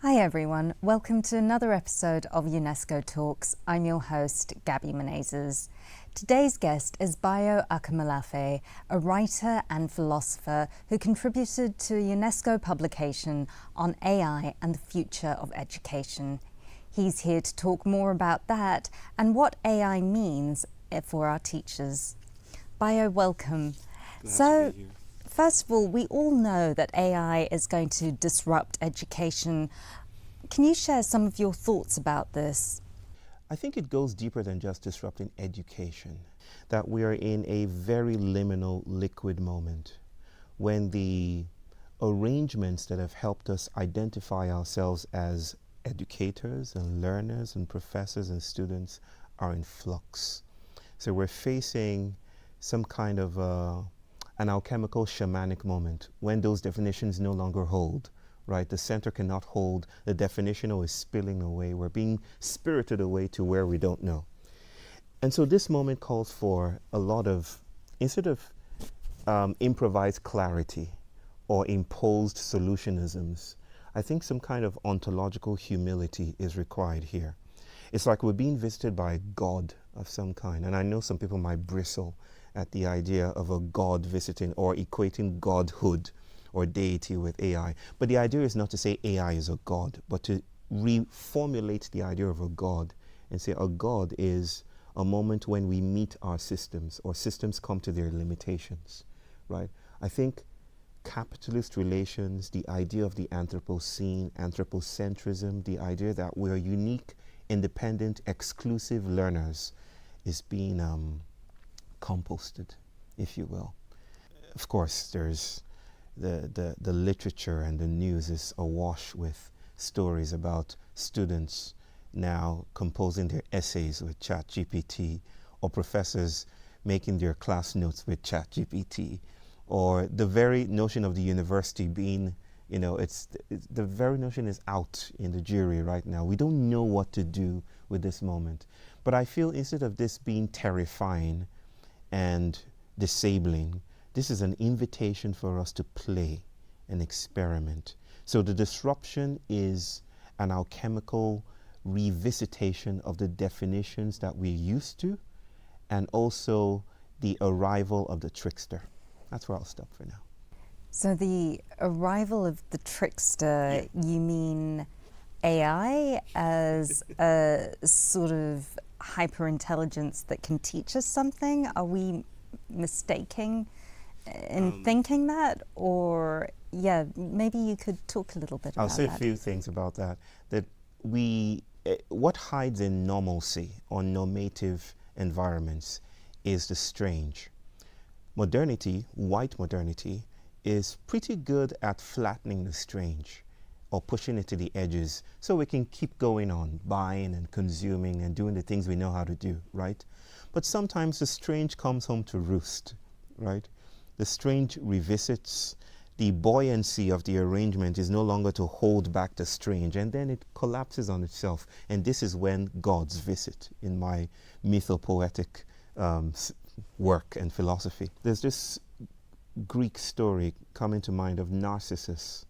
Hi everyone, welcome to another episode of UNESCO Talks. I'm your host, Gabby Menezes. Today's guest is Báyò Akómoláfé, a writer and philosopher who contributed to a UNESCO publication on AI and the future of education. He's here to talk more about that and what AI means for our teachers. Báyò, welcome. Glad to be here. First of all, we all know that AI is going to disrupt education. Can you share some of your thoughts about this? I think it goes deeper than just disrupting education, that we are in a very liminal, liquid moment when the arrangements that have helped us identify ourselves as educators and learners and professors and students are in flux. So we're facing some kind of an alchemical shamanic moment when those definitions no longer hold, right? The center cannot hold, the definitional is spilling away. We're being spirited away to where we don't know. And so this moment calls for a lot of, instead of improvised clarity or imposed solutionisms, I think some kind of ontological humility is required here. It's like we're being visited by a God of some kind. And I know some people might bristle at the idea of a God visiting or equating godhood or deity with AI. But the idea is not to say AI is a God, but to reformulate the idea of a God and say a God is a moment when we meet our systems or systems come to their limitations, right? I think capitalist relations, the idea of the Anthropocene, anthropocentrism, the idea that we're unique, independent, exclusive learners is being composted, if you will. Of course, there's the literature and the news is awash with stories about students now composing their essays with ChatGPT, or professors making their class notes with ChatGPT, or the very notion of the university being, it's the very notion is out in the jury right now. We don't know what to do with this moment. But I feel instead of this being terrifying and disabling, this is an invitation for us to play and experiment. So the disruption is an alchemical revisitation of the definitions that we're used to, and also the arrival of the trickster. That's where I'll stop for now. So the arrival of the trickster, you mean AI as a sort of hyper-intelligence that can teach us something? Are we mistaking in thinking that? Or, maybe you could talk a little bit about that. I'll say a few things about that. That what hides in normalcy or normative environments is the strange. Modernity, white modernity, is pretty good at flattening the strange or pushing it to the edges so we can keep going on, buying and consuming and doing the things we know how to do, right? But sometimes the strange comes home to roost, right? The strange revisits. The buoyancy of the arrangement is no longer to hold back the strange, and then it collapses on itself. And this is when gods visit in my mythopoetic work and philosophy. There's this Greek story coming to mind of Narcissus.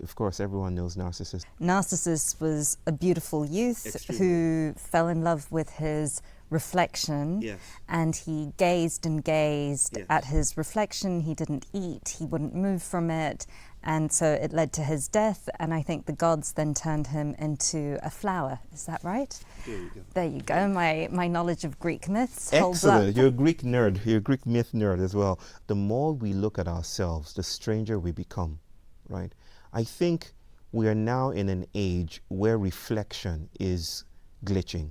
Of course, everyone knows Narcissus. Narcissus was a beautiful youth who fell in love with his reflection, and he gazed and gazed at his reflection. He didn't eat, he wouldn't move from it, and so it led to his death, and I think the gods then turned him into a flower. Is that right? There you go. There you go. My knowledge of Greek myths holds up. Excellent. You're a Greek nerd. You're a Greek myth nerd as well. The more we look at ourselves, the stranger we become, right? I think we are now in an age where reflection is glitching.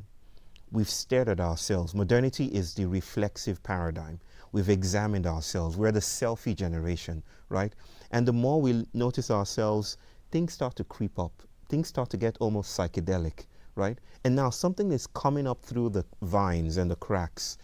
We've stared at ourselves. Modernity is the reflexive paradigm. We've examined ourselves. We're the selfie generation, right? And the more we notice ourselves, things start to creep up. Things start to get almost psychedelic, right? And now something is coming up through the vines and the cracks,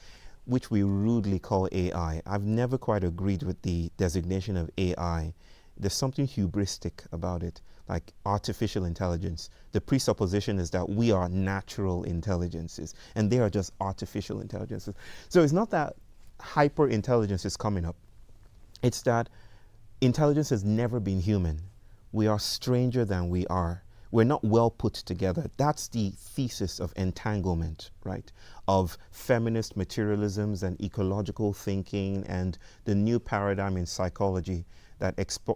which we rudely call AI. I've never quite agreed with the designation of AI. There's something hubristic about it, like artificial intelligence. The presupposition is that we are natural intelligences and they are just artificial intelligences. So it's not that hyper intelligence is coming up. It's that intelligence has never been human. We are stranger than we are. We're not well put together. That's the thesis of entanglement, right? Of feminist materialisms and ecological thinking and the new paradigm in psychology that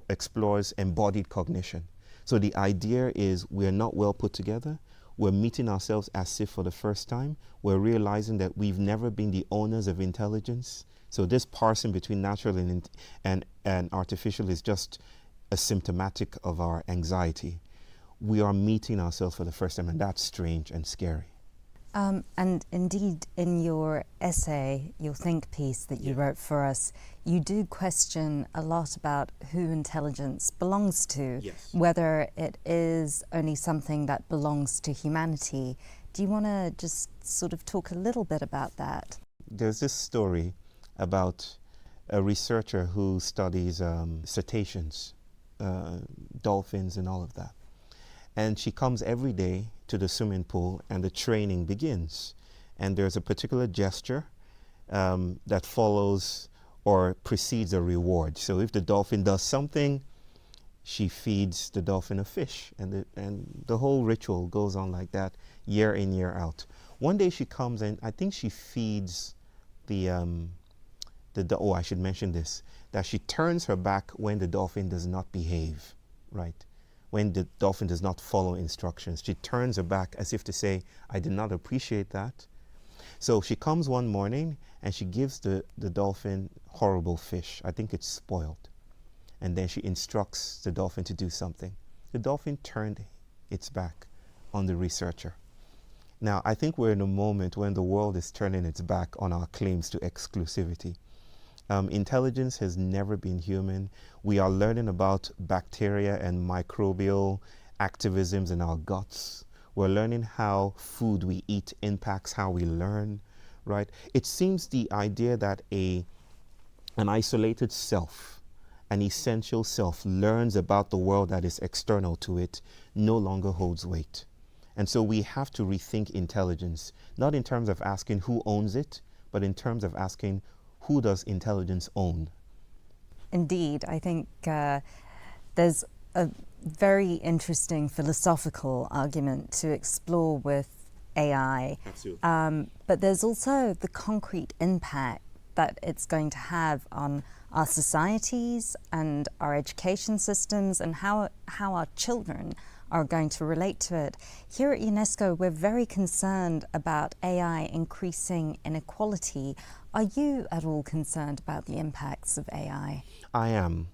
explores embodied cognition. So the idea is we're not well put together. We're meeting ourselves as if for the first time. We're realizing that we've never been the owners of intelligence. So this parsing between natural and artificial is just a symptomatic of our anxiety. We are meeting ourselves for the first time, and that's strange and scary. And indeed, in your essay, your think piece that you wrote for us, you do question a lot about who intelligence belongs to, whether it is only something that belongs to humanity. Do you want to just sort of talk a little bit about that? There's this story about a researcher who studies cetaceans, dolphins and all of that. And she comes every day to the swimming pool and the training begins. And there's a particular gesture that follows or precedes a reward. So if the dolphin does something, she feeds the dolphin a fish. And the whole ritual goes on like that year in, year out. One day she comes and I think she feeds oh, I should mention this, that she turns her back when the dolphin does not behave, right? When the dolphin does not follow instructions. She turns her back as if to say, I did not appreciate that. So she comes one morning and she gives the dolphin horrible fish. I think it's spoiled. And then she instructs the dolphin to do something. The dolphin turned its back on the researcher. Now, I think we're in a moment when the world is turning its back on our claims to exclusivity. Intelligence has never been human. We are learning about bacteria and microbial activisms in our guts. We're learning how food we eat impacts how we learn, right? It seems the idea that an isolated self, an essential self, learns about the world that is external to it no longer holds weight. And so we have to rethink intelligence, not in terms of asking who owns it, but in terms of asking who does intelligence own? Indeed, I think there's a very interesting philosophical argument to explore with AI. Absolutely. But there's also the concrete impact that it's going to have on our societies and our education systems and how our children are going to relate to it. Here at UNESCO, we're very concerned about AI increasing inequality. Are you at all concerned about the impacts of AI? I am.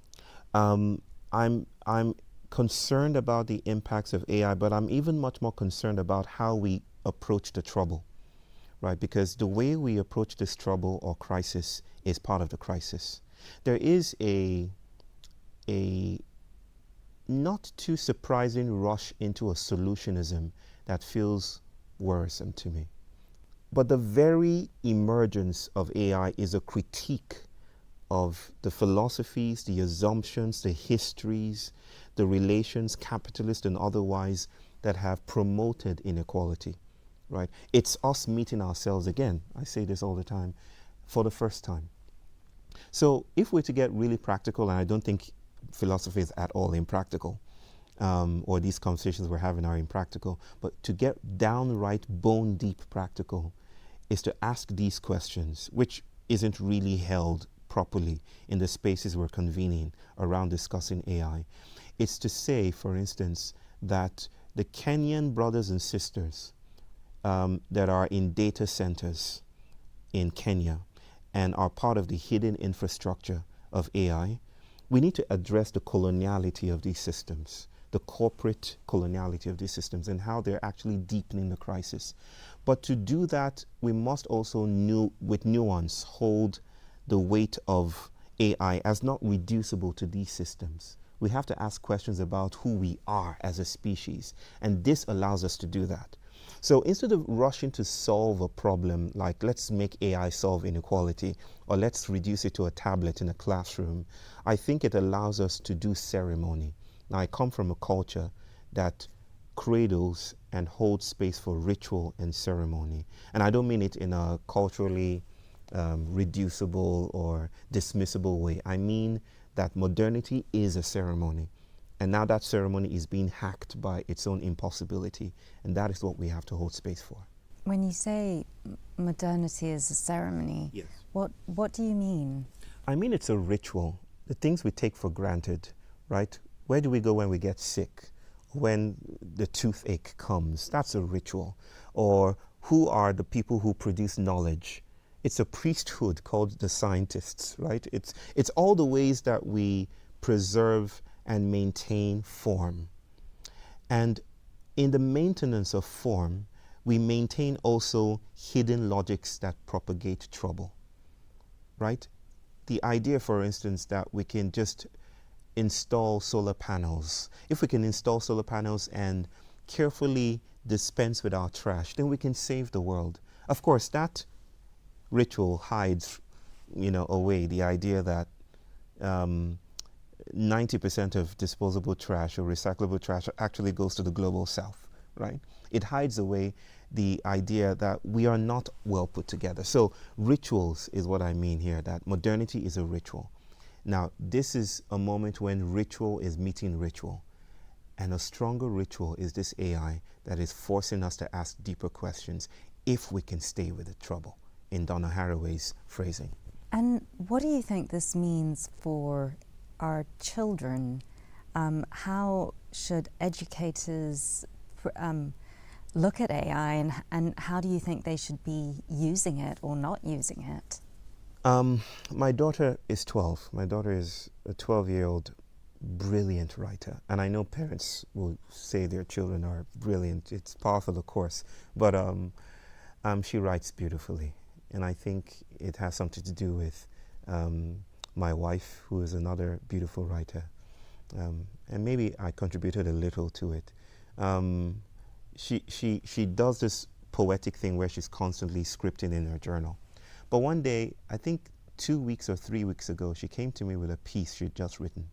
I'm concerned about the impacts of AI, but I'm even much more concerned about how we approach the trouble, right? Because the way we approach this trouble or crisis is part of the crisis. There is a not too surprising rush into a solutionism that feels worrisome to me. But the very emergence of AI is a critique of the philosophies, the assumptions, the histories, the relations, capitalist and otherwise, that have promoted inequality, right? It's us meeting ourselves again. I say this all the time, for the first time. So if we're to get really practical, and I don't think philosophy is at all impractical, or these conversations we're having are impractical, but to get downright bone deep practical is to ask these questions, which isn't really held properly in the spaces we're convening around discussing AI. It's to say, for instance, that the Kenyan brothers and sisters that are in data centers in Kenya and are part of the hidden infrastructure of AI, we need to address the coloniality of these systems, the corporate coloniality of these systems, and how they're actually deepening the crisis. But to do that, we must also, with nuance, hold the weight of AI as not reducible to these systems. We have to ask questions about who we are as a species, and this allows us to do that. So instead of rushing to solve a problem like let's make AI solve inequality or let's reduce it to a tablet in a classroom, I think it allows us to do ceremony. Now, I come from a culture that cradles and holds space for ritual and ceremony. And I don't mean it in a culturally reducible or dismissible way. I mean that modernity is a ceremony. And now that ceremony is being hacked by its own impossibility. And that is what we have to hold space for. When you say modernity is a ceremony, Yes. What do you mean? I mean, it's a ritual. The things we take for granted, right? Where do we go when we get sick? When the toothache comes? That's a ritual. Or who are the people who produce knowledge? It's a priesthood called the scientists, right? It's all the ways that we preserve and maintain form. And in the maintenance of form, we maintain also hidden logics that propagate trouble, right? The idea, for instance, that we can just install solar panels. If we can install solar panels and carefully dispense with our trash, then we can save the world. Of course, that ritual hides, away the idea that 90% of disposable trash or recyclable trash actually goes to the global south, right? It hides away the idea that we are not well put together. So rituals is what I mean here, that modernity is a ritual. Now, this is a moment when ritual is meeting ritual. And a stronger ritual is this AI that is forcing us to ask deeper questions if we can stay with the trouble, in Donna Haraway's phrasing. And what do you think this means for our children? How should educators look at AI, and how do you think they should be using it or not using it? My daughter is 12. My daughter is a 12-year-old brilliant writer. And I know parents will say their children are brilliant. It's powerful, of course. But she writes beautifully. And I think it has something to do with my wife, who is another beautiful writer. And maybe I contributed a little to it. She does this poetic thing where she's constantly scripting in her journal. But one day, I think 2 weeks or 3 weeks ago, she came to me with a piece she'd just written.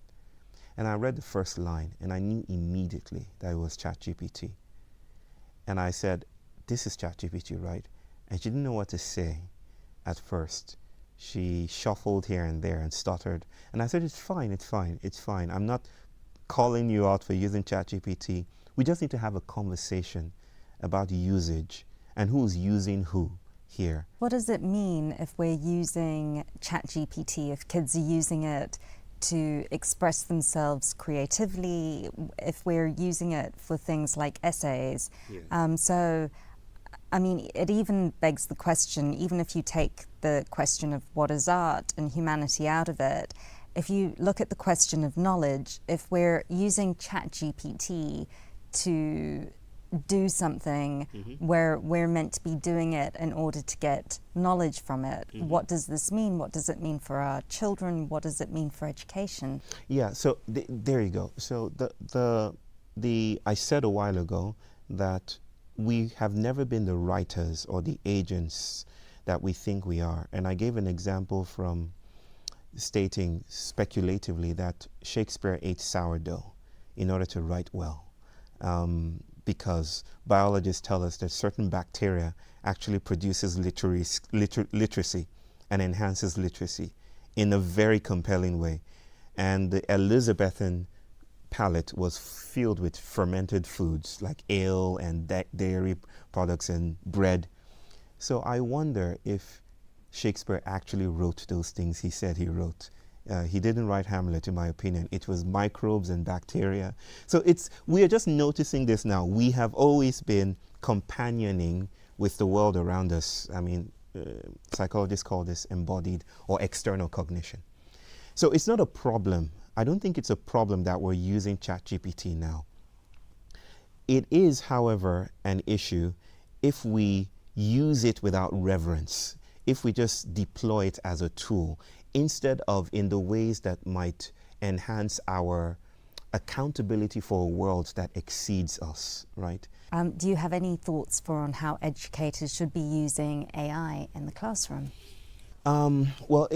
And I read the first line, and I knew immediately that it was ChatGPT. And I said, this is ChatGPT, right? And she didn't know what to say at first. She shuffled here and there and stuttered. And I said, it's fine, it's fine, it's fine. I'm not calling you out for using ChatGPT. We just need to have a conversation about usage and who's using who here. What does it mean if we're using ChatGPT, if kids are using it to express themselves creatively, if we're using it for things like essays? Yeah. So, I mean, it even begs the question, even if you take the question of what is art and humanity out of it, if you look at the question of knowledge, if we're using ChatGPT to do something where we're meant to be doing it in order to get knowledge from it, what does this mean? What does it mean for our children? What does it mean for education? Yeah, so there you go. So I said a while ago that we have never been the writers or the agents that we think we are. And I gave an example from stating speculatively that Shakespeare ate sourdough in order to write well. Because biologists tell us that certain bacteria actually produces literacy and enhances literacy in a very compelling way. And the Elizabethan palate was filled with fermented foods like ale and dairy products and bread. So I wonder if Shakespeare actually wrote those things he said he wrote. He didn't write Hamlet, in my opinion. It was microbes and bacteria. So we are just noticing this now. We have always been companioning with the world around us. I mean, psychologists call this embodied or external cognition. So it's not a problem. I don't think it's a problem that we're using ChatGPT now. It is, however, an issue if we use it without reverence, if we just deploy it as a tool, instead of in the ways that might enhance our accountability for a world that exceeds us, right? Do you have any thoughts on how educators should be using AI in the classroom? Well,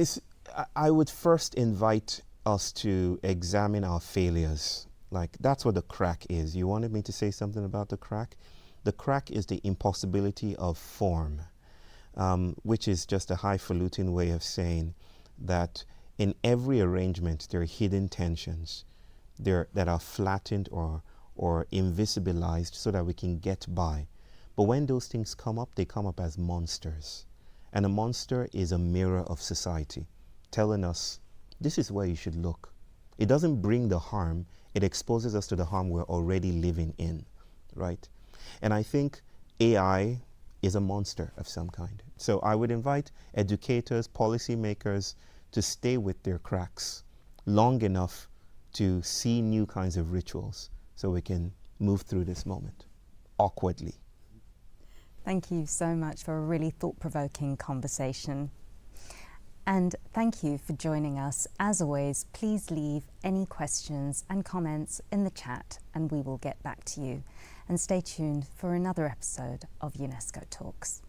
I would first invite us to examine our failures. Like, that's what the crack is. You wanted me to say something about the crack? The crack is the impossibility of form, which is just a highfalutin way of saying that in every arrangement there are hidden tensions. that are flattened or invisibilized so that we can get by. But when those things come up, they come up as monsters. And a monster is a mirror of society, telling us, this is where you should look. It doesn't bring the harm, it exposes us to the harm we're already living in, right? And I think AI is a monster of some kind. So I would invite educators, policymakers to stay with their cracks long enough to see new kinds of rituals so we can move through this moment awkwardly. Thank you so much for a really thought-provoking conversation. And thank you for joining us. As always, please leave any questions and comments in the chat and we will get back to you. And stay tuned for another episode of UNESCO Talks.